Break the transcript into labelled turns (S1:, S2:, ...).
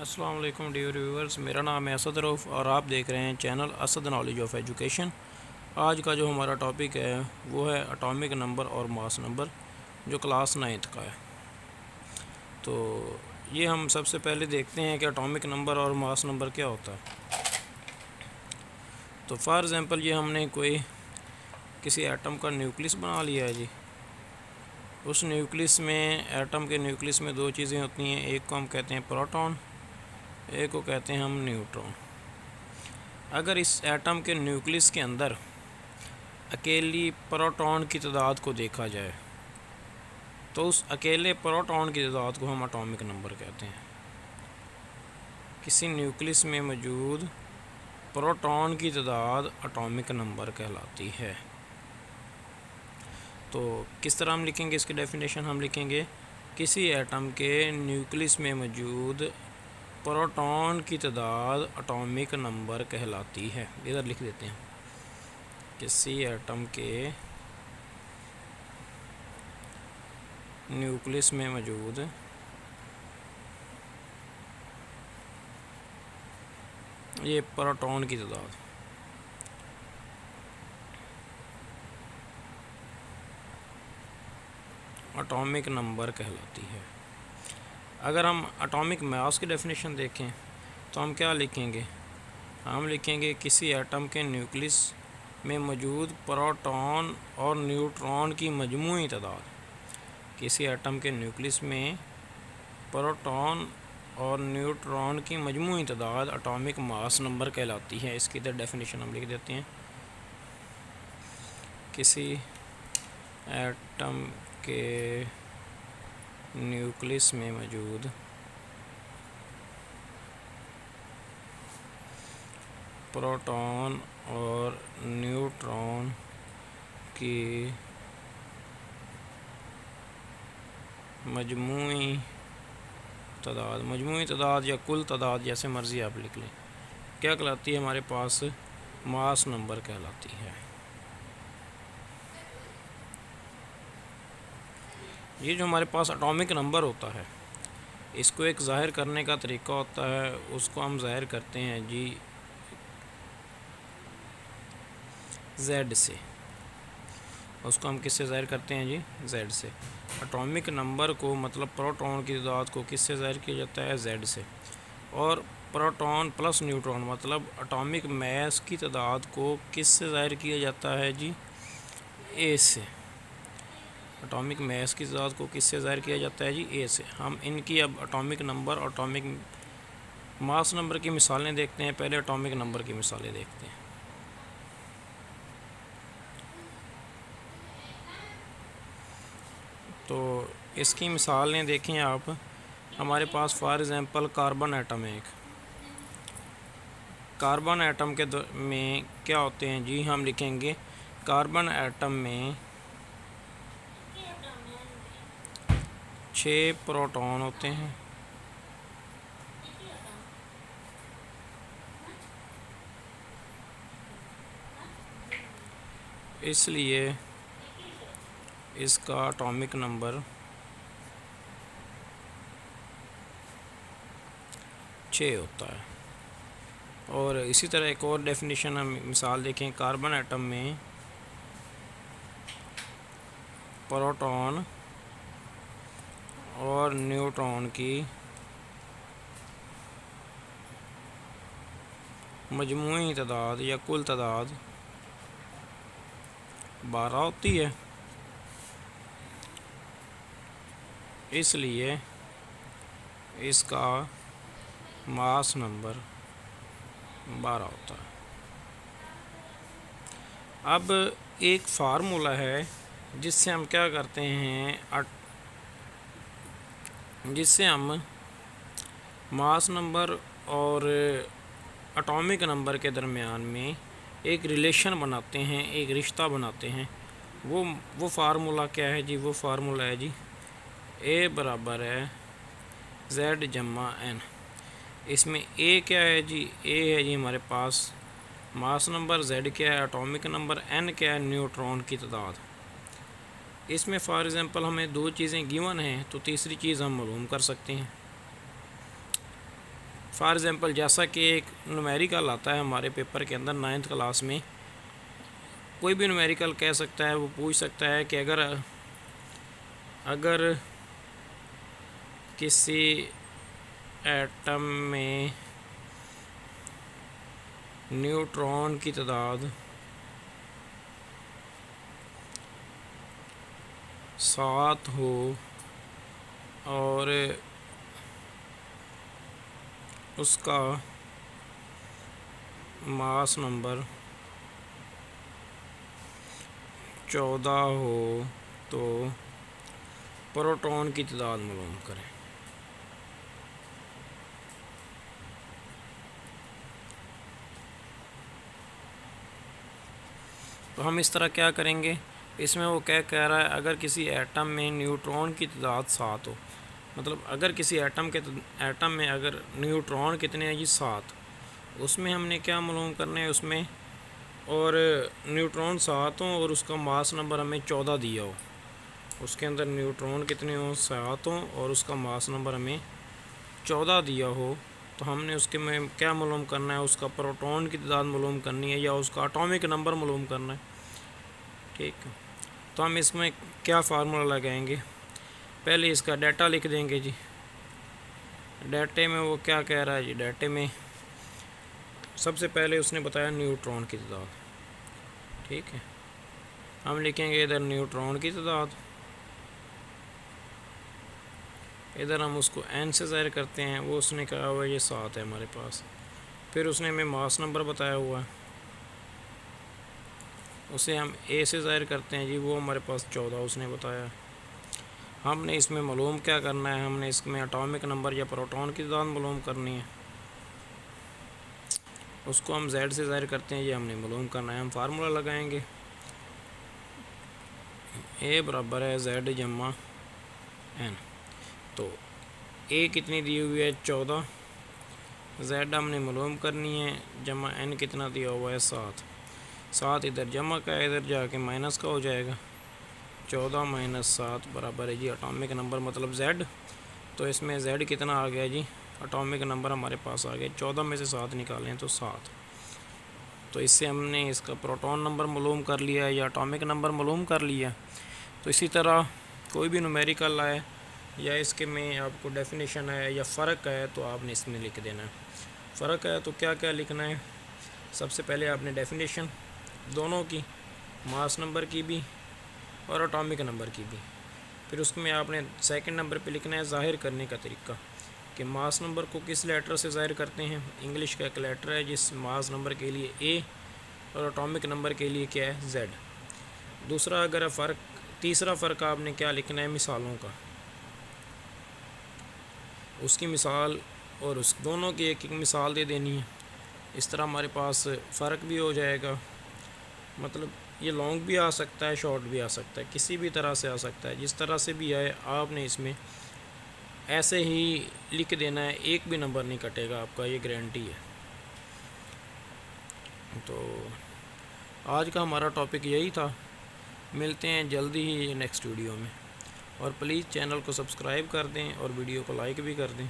S1: السلام علیکم dear viewers, میرا نام ہے اسد رؤف اور آپ دیکھ رہے ہیں channel Asad knowledge of education. آج کا جو ہمارا ٹاپک ہے وہ ہے اٹامک نمبر اور ماس نمبر، جو کلاس 9 کا ہے۔ تو یہ ہم سب سے پہلے دیکھتے ہیں کہ اٹامک نمبر اور ماس نمبر کیا ہوتا ہے۔ تو فار ایگزامپل یہ ہم نے کسی ایٹم کا نیوکلس بنا لیا ہے جی۔ اس نیوکلس میں ایٹم کے نیوکلس میں دو چیزیں ہوتی ہیں، ایک کو ہم کہتے ہیں پروٹون، ایک کو کہتے ہیں ہم نیوٹرون۔ اگر اس ایٹم کے نیوکلس کے اندر اکیلی پروٹون کی تعداد کو دیکھا جائے تو اس اکیلے پروٹون کی تعداد کو ہم اٹامک نمبر کہتے ہیں۔ کسی نیوکلس میں موجود پروٹون کی تعداد اٹامک نمبر کہلاتی ہے۔ تو کس طرح ہم لکھیں گے اس کی ڈیفینیشن؟ ہم لکھیں گے کسی ایٹم کے نیوکلس میں موجود پروٹون کی تعداد اٹامک نمبر کہلاتی ہے۔ ادھر لکھ دیتے ہیں، کسی ایٹم کے نیوکلس میں موجود یہ پروٹون کی تعداد اٹامک نمبر کہلاتی ہے۔ اگر ہم اٹامک ماس کی ڈیفینیشن دیکھیں تو ہم کیا لکھیں گے؟ ہم لکھیں گے کسی ایٹم کے نیوکلس میں موجود پروٹون اور نیوٹرون کی مجموعی تعداد۔ کسی ایٹم کے نیوکلس میں پروٹون اور نیوٹرون کی مجموعی تعداد اٹامک ماس نمبر کہلاتی ہے۔ اس کی ادھر ڈیفینیشن ہم لکھ دیتے ہیں، کسی ایٹم کے نیوکلس میں موجود پروٹون اور نیوٹرون کی مجموعی تعداد یا کل تعداد، جیسے مرضی آپ لکھ لیں، کیا کہلاتی ہے؟ ہمارے پاس ماس نمبر کہلاتی ہے۔ یہ جو ہمارے پاس اٹامک نمبر ہوتا ہے، اس کو ایک ظاہر کرنے کا طریقہ ہوتا ہے، اس کو ہم ظاہر کرتے ہیں جی زیڈ سے۔ اس کو ہم کس سے ظاہر کرتے ہیں جی؟ زیڈ سے۔ اٹامک نمبر کو مطلب پروٹون کی تعداد کو کس سے ظاہر کیا جاتا ہے؟ زیڈ سے۔ اور پروٹون پلس نیوٹرون مطلب اٹامک میس کی تعداد کو کس سے ظاہر کیا جاتا ہے جی؟ اے سے۔ اٹامک میس کی تعداد کو کس سے ظاہر کیا جاتا ہے جی؟ اے سے۔ ہم ان کی اب اٹامک نمبر اور اٹامک ماس نمبر کی مثالیں دیکھتے ہیں۔ پہلے اٹامک نمبر کی مثالیں دیکھتے ہیں۔ تو اس کی مثالیں دیکھیں آپ، ہمارے پاس فار ایگزامپل کاربن ایٹم ہے ایک۔ کاربن ایٹم کے میں کیا ہوتے ہیں جی؟ ہم لکھیں گے کاربن ایٹم میں 6 پروٹون ہوتے ہیں، اس لیے اس کا اٹامک نمبر 6 ہوتا ہے۔ اور اسی طرح ایک اور ڈیفینیشن ہم مثال دیکھیں، کاربن ایٹم میں پروٹون اور نیوٹرون کی مجموعی تعداد یا کل تعداد 12 ہوتی ہے، اس لیے اس کا ماس نمبر 12 ہوتا ہے۔ اب ایک فارمولا ہے جس سے ہم کیا کرتے ہیں، جس سے ہم ماس نمبر اور اٹامک نمبر کے درمیان میں ایک ریلیشن بناتے ہیں، ایک رشتہ بناتے ہیں۔ وہ فارمولا کیا ہے جی؟ وہ فارمولا ہے جی اے برابر ہے زیڈ جمع این۔ اس میں اے کیا ہے جی؟ اے ہے جی ہمارے پاس ماس نمبر، زیڈ کیا ہے اٹامک نمبر، این کیا ہے نیوٹرون کی تعداد۔ اس میں فار ایگزامپل ہمیں 2 چیزیں گیون ہیں تو تیسری چیز ہم معلوم کر سکتے ہیں۔ فار ایگزامپل جیسا کہ ایک نومیریکل آتا ہے ہمارے پیپر کے اندر 9th کلاس میں، کوئی بھی نومیریکل کہہ سکتا ہے، وہ پوچھ سکتا ہے کہ اگر کسی ایٹم میں نیوٹرون کی تعداد 7 ہو اور اس کا ماس نمبر 14 ہو تو پروٹون کی تعداد معلوم کریں۔ تو ہم اس طرح کیا کریں گے، اس میں وہ کہہ رہا ہے اگر کسی ایٹم میں نیوٹرون کی تعداد 7 ہو، مطلب اگر کسی ایٹم میں اگر نیوٹرون کتنے ہیں جی 7، اس میں ہم نے کیا معلوم کرنا ہے، اس میں اور نیوٹرون 7 ہوں اور اس کا ماس نمبر ہمیں 14 دیا ہو، اس کے اندر نیوٹرون کتنے ہوں 7 ہوں اور اس کا ماس نمبر ہمیں 14 دیا ہو، تو ہم نے اس کے میں کیا معلوم کرنا ہے، اس کا پروٹون کی تعداد معلوم کرنی ہے یا اس کا اٹامک نمبر معلوم کرنا ہے۔ ٹھیک ہے، تو ہم اس میں کیا فارمولا لگائیں گے، پہلے اس کا ڈیٹا لکھ دیں گے جی۔ ڈیٹے میں وہ کیا کہہ رہا ہے جی، ڈیٹے میں سب سے پہلے اس نے بتایا نیوٹرون کی تعداد۔ ٹھیک ہے، ہم لکھیں گے ادھر نیوٹرون کی تعداد، ادھر ہم اس کو n سے ظاہر کرتے ہیں، وہ اس نے کہا ہوا یہ 7 ہے ہمارے پاس، پھر اس نے ہمیں ماس نمبر بتایا ہوا ہے، اسے ہم a سے ظاہر کرتے ہیں جی، وہ ہمارے پاس 14 اس نے بتایا۔ ہم نے اس میں معلوم کیا کرنا ہے، ہم نے اس میں اٹامک نمبر یا پروٹون کی تعداد معلوم کرنی ہے، اس کو ہم z سے ظاہر کرتے ہیں، یہ ہم نے معلوم کرنا ہے۔ ہم فارمولا لگائیں گے a برابر ہے z جمع n، تو a کتنی دی ہوئی ہے 14، z ہم نے معلوم کرنی ہے، جمع n کتنا دیا ہوا ہے 7 ادھر جمع کا ہے، ادھر جا کے مائنس کا ہو جائے گا، 14 - 7 برابر ہے جی اٹامک نمبر مطلب z، تو اس میں z کتنا آ گیا جی، اٹامک نمبر ہمارے پاس آ گیا، 14 میں سے 7 نکالیں تو 7، تو اس سے ہم نے اس کا پروٹون نمبر معلوم کر لیا ہے یا اٹامک نمبر معلوم کر لیا۔ تو اسی طرح کوئی بھی نومیریکل آئے یا اس کے میں آپ کو ڈیفینیشن ہے یا فرق ہے تو آپ نے اس میں لکھ دینا ہے۔ فرق ہے تو کیا کیا لکھنا ہے، سب سے پہلے آپ نے ڈیفینیشن دونوں کی، ماس نمبر کی بھی اور اٹامک نمبر کی بھی، پھر اس میں آپ نے سیکنڈ نمبر پہ لکھنا ہے ظاہر کرنے کا طریقہ، کہ ماس نمبر کو کس لیٹر سے ظاہر کرتے ہیں، انگلش کا ایک لیٹر ہے جس ماس نمبر کے لیے A اور اٹامک نمبر کے لیے کیا ہے Z۔ دوسرا اگر تیسرا فرق آپ نے کیا لکھنا ہے مثالوں کا، اس کی مثال اور اس دونوں کی ایک ایک مثال دے دینی ہے، اس طرح ہمارے پاس فرق بھی ہو جائے گا، مطلب یہ لانگ بھی آ سکتا ہے شارٹ بھی آ سکتا ہے، کسی بھی طرح سے آ سکتا ہے، جس طرح سے بھی آئے آپ نے اس میں ایسے ہی لکھ دینا ہے، ایک بھی نمبر نہیں کٹے گا آپ کا، یہ گارنٹی ہے۔ تو آج کا ہمارا ٹاپک یہی تھا، ملتے ہیں جلدی ہی نیکسٹ ویڈیو میں، اور پلیز چینل کو سبسکرائب کر دیں اور ویڈیو کو لائک بھی کر دیں۔